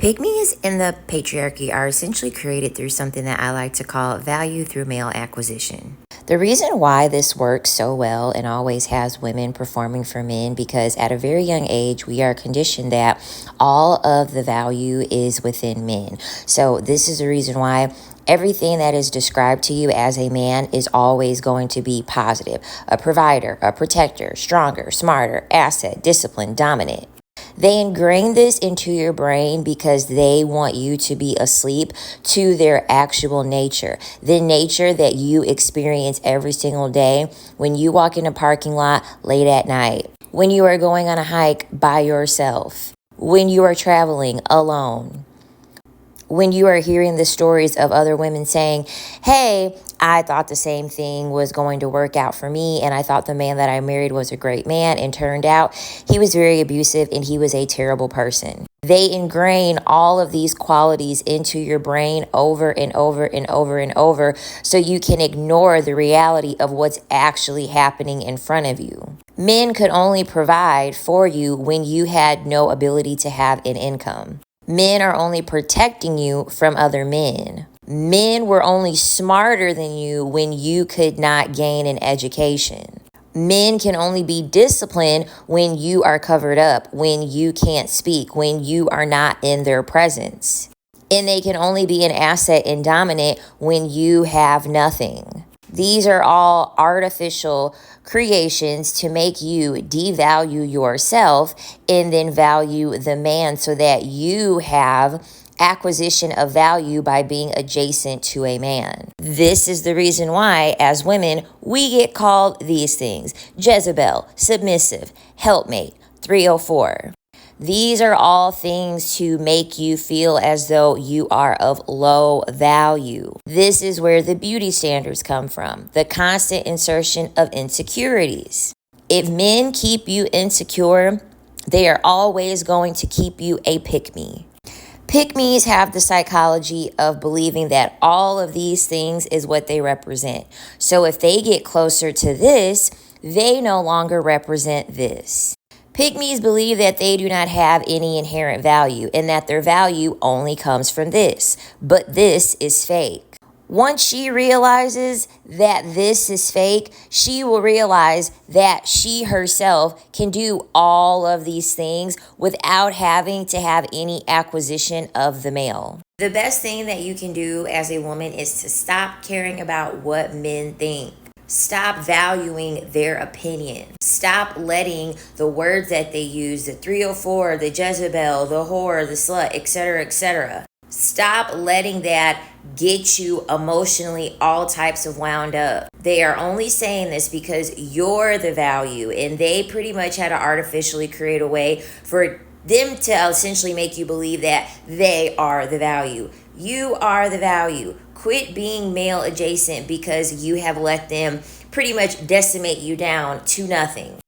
Pygmies in the patriarchy are essentially created through something that I like to call value through male acquisition. The reason why this works so well and always has women performing for men because at a very young age we are conditioned that all of the value is within men. So this is the reason why everything that is described to you as a man is always going to be positive. A provider, a protector, stronger, smarter, asset, disciplined, dominant. They ingrain this into your brain because they want you to be asleep to their actual nature, the nature that you experience every single day when you walk in a parking lot late at night, when you are going on a hike by yourself, when you are traveling alone, when you are hearing the stories of other women saying, hey, I thought the same thing was going to work out for me, and I thought the man that I married was a great man, and turned out he was very abusive and he was a terrible person. They ingrain all of these qualities into your brain over and over and over and over so you can ignore the reality of what's actually happening in front of you. Men could only provide for you when you had no ability to have an income. Men are only protecting you from other men. Men were only smarter than you when you could not gain an education. Men can only be disciplined when you are covered up, when you can't speak, when you are not in their presence. And they can only be an asset and dominant when you have nothing. These are all artificial creations to make you devalue yourself and then value the man so that you have acquisition of value by being adjacent to a man. This is the reason why, as women, we get called these things: Jezebel, submissive, helpmate, 304. These are all things to make you feel as though you are of low value. This is where the beauty standards come from, the constant insertion of insecurities. If men keep you insecure, they are always going to keep you a pick-me. Pick-me's have the psychology of believing that all of these things is what they represent. So if they get closer to this, they no longer represent this. Pygmies believe that they do not have any inherent value and that their value only comes from this, but this is fake. Once she realizes that this is fake, she will realize that she herself can do all of these things without having to have any acquisition of the male. The best thing that you can do as a woman is to stop caring about what men think. Stop valuing their opinion. Stop letting the words that they use, the 304, the Jezebel, the whore, the slut, etc., etc. Stop letting that get you emotionally all types of wound up. They are only saying this because you're the value, and they pretty much had to artificially create a way for them to essentially make you believe that they are the value. You are the value. Quit being male adjacent because you have let them pretty much decimate you down to nothing.